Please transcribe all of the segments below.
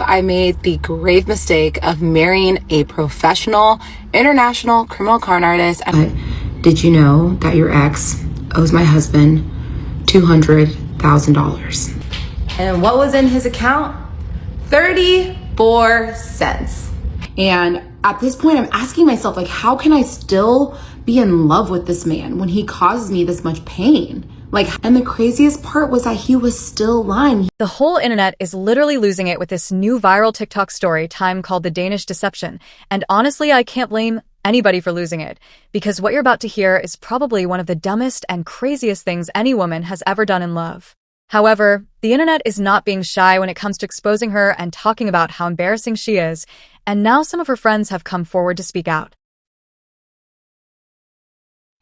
I made the grave mistake of marrying a professional, international criminal con artist. Did you know that your ex owes my husband $200,000? And what was in his account? 34 cents. And at this point, I'm asking myself, like, how can I still be in love with this man when he causes me this much pain? And the craziest part was that he was still lying. The whole internet is literally losing it with this new viral TikTok story time called the Danish Deception. And honestly, I can't blame anybody for losing it, because what you're about to hear is probably one of the dumbest and craziest things any woman has ever done in love. However, the internet is not being shy when it comes to exposing her and talking about how embarrassing she is, and now some of her friends have come forward to speak out.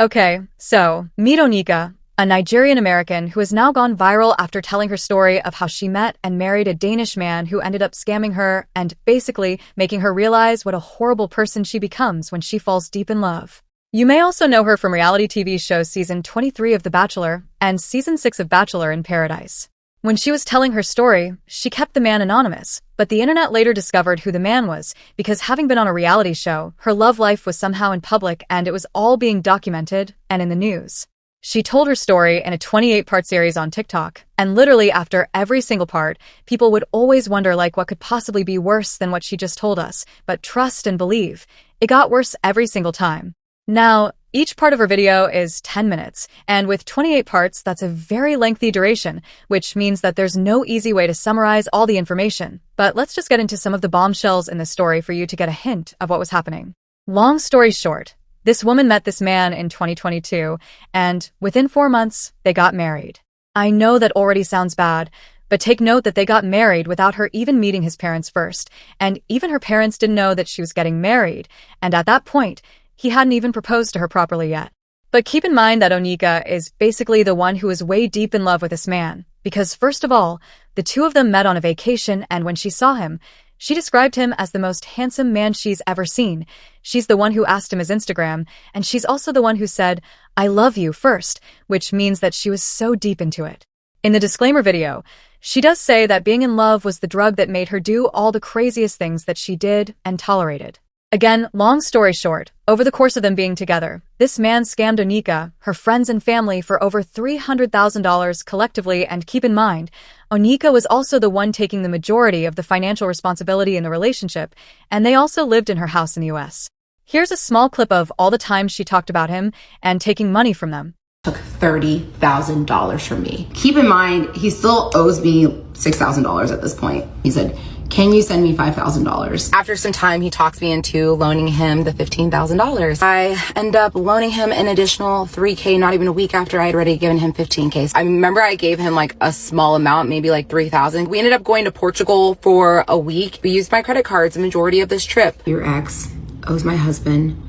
Okay, so meet Onika, a Nigerian American who has now gone viral after telling her story of how she met and married a Danish man who ended up scamming her and basically making her realize what a horrible person she becomes when she falls deep in love. You may also know her from reality TV show season 23 of The Bachelor and season 6 of Bachelor in Paradise. When she was telling her story, she kept the man anonymous, but the internet later discovered who the man was because, having been on a reality show, her love life was somehow in public and it was all being documented and in the news. She told her story in a 28-part series on TikTok, and literally after every single part, people would always wonder what could possibly be worse than what she just told us, but trust and believe, it got worse every single time. Now, each part of her video is 10 minutes, and with 28 parts, that's a very lengthy duration, which means that there's no easy way to summarize all the information. But let's just get into some of the bombshells in the story for you to get a hint of what was happening. Long story short, this woman met this man in 2022, and within 4 months, they got married. I know that already sounds bad, but take note that they got married without her even meeting his parents first, and even her parents didn't know that she was getting married, and at that point, he hadn't even proposed to her properly yet. But keep in mind that Onika is basically the one who is way deep in love with this man, because first of all, the two of them met on a vacation, and when she saw him, she described him as the most handsome man she's ever seen. She's the one who asked him his Instagram, and she's also the one who said, "I love you" first, which means that she was so deep into it. In the disclaimer video, she does say that being in love was the drug that made her do all the craziest things that she did and tolerated. Again, long story short, over the course of them being together, this man scammed Onika, her friends and family for over $300,000 collectively, and keep in mind, Onika was also the one taking the majority of the financial responsibility in the relationship, and they also lived in her house in the US. Here's a small clip of all the times she talked about him and taking money from them. Took $30,000 from me. Keep in mind, he still owes me $6,000 at this point. He said, "Can you send me $5,000? After some time, he talks me into loaning him the $15,000. I end up loaning him an additional $3K, not even a week after I had already given him $15K. I remember I gave him a small amount, maybe $3,000. We ended up going to Portugal for a week. We used my credit cards the majority of this trip. Your ex owes my husband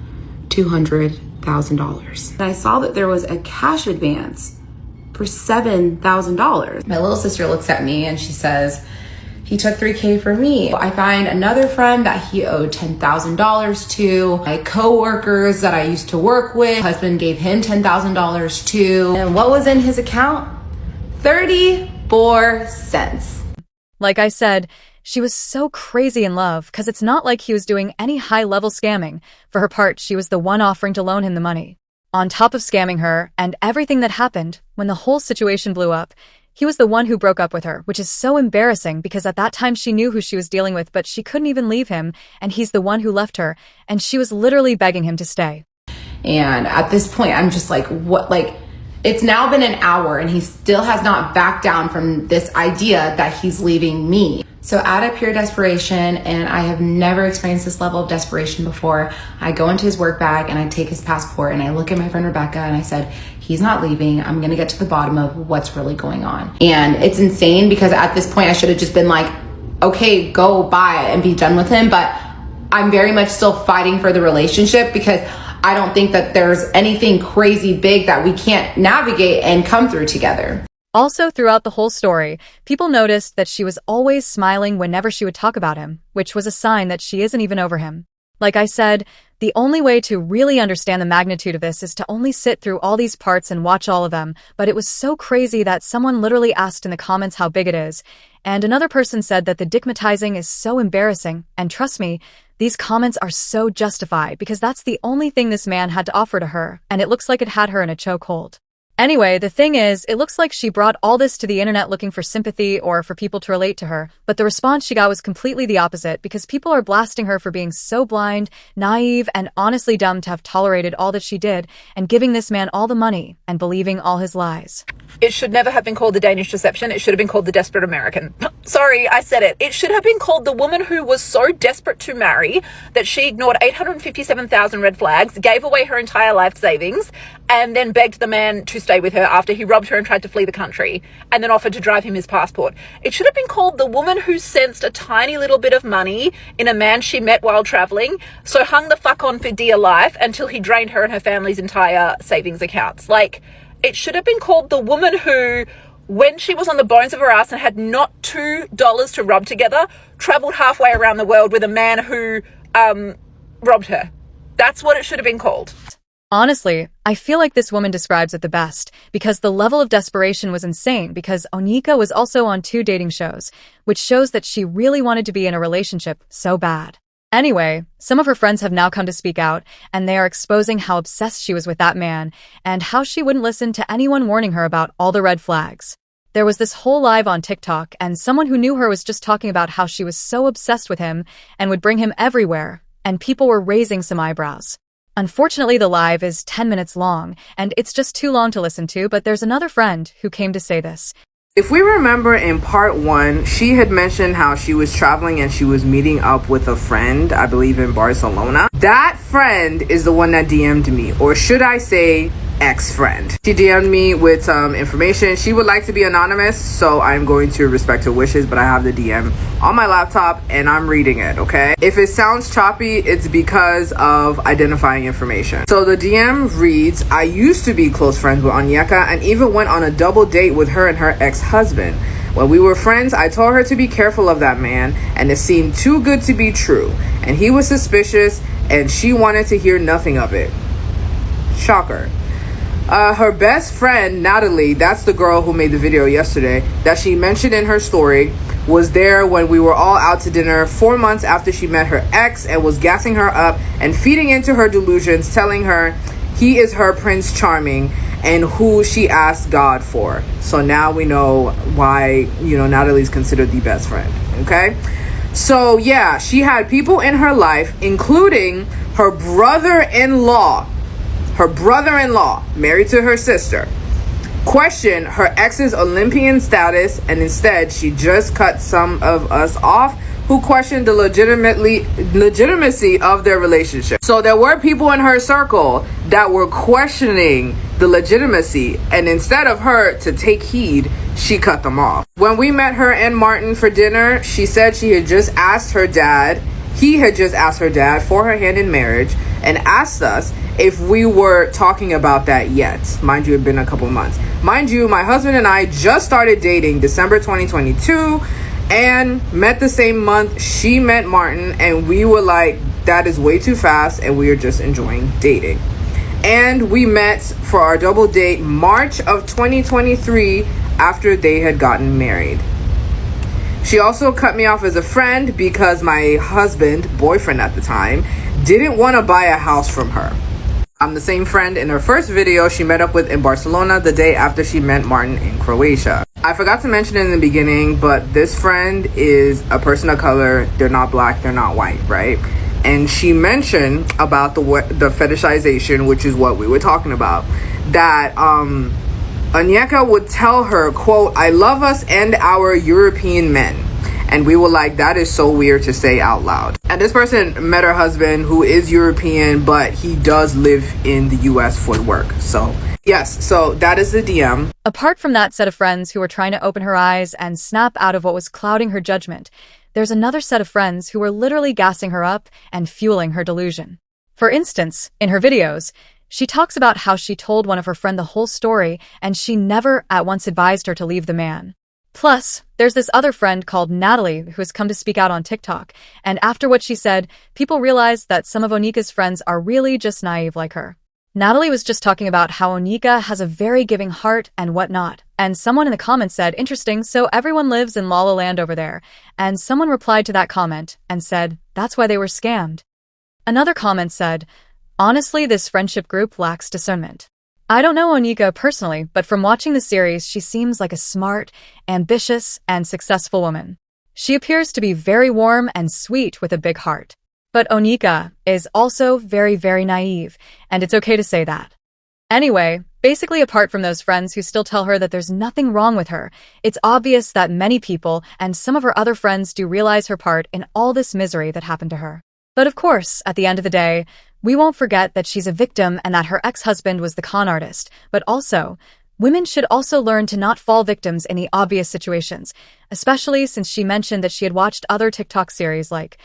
$200,000. And I saw that there was a cash advance for $7,000. My little sister looks at me and she says, "He took $3K from me." I find another friend that he owed $10,000 to. My coworkers that I used to work with, husband gave him $10,000 to. And what was in his account? 34 cents. Like I said, she was so crazy in love because it's not like he was doing any high-level scamming. For her part, she was the one offering to loan him the money. On top of scamming her and everything that happened, when the whole situation blew up, he was the one who broke up with her, which is so embarrassing because at that time she knew who she was dealing with, but she couldn't even leave him, and he's the one who left her, and she was literally begging him to stay. And at this point, I'm just like, what? It's now been an hour and he still has not backed down from this idea that he's leaving me. So out of pure desperation, and I have never experienced this level of desperation before, I go into his work bag and I take his passport and I look at my friend Rebecca and I said, "He's not leaving. I'm gonna get to the bottom of what's really going on." And it's insane because at this point I should have just been like, okay, go buy it and be done with him. But I'm very much still fighting for the relationship because I don't think that there's anything crazy big that we can't navigate and come through together. Also, throughout the whole story, people noticed that she was always smiling whenever she would talk about him, which was a sign that she isn't even over him. Like I said, the only way to really understand the magnitude of this is to only sit through all these parts and watch all of them, but it was so crazy that someone literally asked in the comments how big it is, And another person said that the dickmatizing is so embarrassing, and trust me, these comments are so justified because that's the only thing this man had to offer to her, and it looks like it had her in a chokehold. Anyway, the thing is, it looks like she brought all this to the internet looking for sympathy or for people to relate to her, but the response she got was completely the opposite because people are blasting her for being so blind, naive, and honestly dumb to have tolerated all that she did and giving this man all the money and believing all his lies. It should never have been called the Danish Deception. It should have been called the Desperate American. Sorry, I said it. It should have been called the woman who was so desperate to marry that she ignored 857,000 red flags, gave away her entire life savings, and then begged the man to stay with her after he robbed her and tried to flee the country, and then offered to drive him his passport. It should have been called the woman who sensed a tiny little bit of money in a man she met while traveling, so hung the fuck on for dear life until he drained her and her family's entire savings accounts. Like, it should have been called the woman who, when she was on the bones of her ass and had not $2 to rub together, traveled halfway around the world with a man who robbed her. That's what it should have been called. Honestly, I feel like this woman describes it the best because the level of desperation was insane because Onika was also on 2 dating shows, which shows that she really wanted to be in a relationship so bad. Anyway, some of her friends have now come to speak out, and they are exposing how obsessed she was with that man and how she wouldn't listen to anyone warning her about all the red flags. There was this whole live on TikTok, and someone who knew her was just talking about how she was so obsessed with him and would bring him everywhere, and people were raising some eyebrows. Unfortunately, the live is 10 minutes long, and it's just too long to listen to, but there's another friend who came to say this. If we remember in part 1, she had mentioned how she was traveling and she was meeting up with a friend, I believe in Barcelona. That friend is the one that DM'd me, or should I say ex-friend. She DM'd me with some information. She would like to be anonymous, so I'm going to respect her wishes, but I have the DM on my laptop and I'm reading it, okay? If it sounds choppy, it's because of identifying information. So the DM reads, I used to be close friends with Onyeka and even went on a double date with her and her ex-husband. When we were friends, I told her to be careful of that man, and it seemed too good to be true. And he was suspicious, and she wanted to hear nothing of it. Shocker. Her best friend, Natalie, that's the girl who made the video yesterday, that she mentioned in her story, was there when we were all out to dinner 4 months after she met her ex and was gassing her up and feeding into her delusions, telling her he is her Prince Charming and who she asked God for. So now we know why, Natalie's considered the best friend, okay? So yeah, she had people in her life, including her brother-in-law, married to her sister, question her ex's Olympian status, and instead she just cut some of us off who questioned the legitimacy of their relationship. So there were people in her circle that were questioning the legitimacy, and instead of her to take heed, she cut them off. When we met her and Martin for dinner, she said he had just asked her dad for her hand in marriage and asked us if we were talking about that yet. Mind you, it had been a couple months. Mind you, my husband and I just started dating December 2022 and met the same month she met Martin, and we were like, that is way too fast, and we are just enjoying dating. And we met for our double date March of 2023 after they had gotten married. She also cut me off as a friend because my husband, boyfriend at the time, didn't want to buy a house from her. I'm the same friend in her first video she met up with in Barcelona the day after she met Martin in Croatia. I forgot to mention in the beginning, but this friend is a person of color. They're not black, they're not white, right? And she mentioned about the fetishization, which is what we were talking about, that Onyeka would tell her, quote, I love us and our European men. And we were like, that is so weird to say out loud. And this person met her husband, who is European, but he does live in the US for work. So yes, so that is the DM. Apart from that set of friends who were trying to open her eyes and snap out of what was clouding her judgment, there's another set of friends who were literally gassing her up and fueling her delusion. For instance, in her videos, she talks about how she told one of her friends the whole story and she never at once advised her to leave the man. Plus, there's this other friend called Natalie who has come to speak out on TikTok, and after what she said, people realized that some of Onika's friends are really just naive like her. Natalie was just talking about how Onika has a very giving heart and whatnot. And someone in the comments said, interesting, so everyone lives in La La Land over there. And someone replied to that comment and said, that's why they were scammed. Another comment said, honestly, this friendship group lacks discernment. I don't know Onika personally, but from watching the series, she seems like a smart, ambitious, and successful woman. She appears to be very warm and sweet with a big heart. But Onika is also very, very naive, and it's okay to say that. Anyway, basically apart from those friends who still tell her that there's nothing wrong with her, it's obvious that many people and some of her other friends do realize her part in all this misery that happened to her. But of course, at the end of the day, we won't forget that she's a victim and that her ex-husband was the con artist. But also, women should also learn to not fall victims in the obvious situations, especially since she mentioned that she had watched other TikTok series like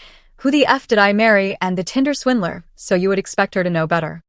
Who the F Did I Marry and The Tinder Swindler, so you would expect her to know better.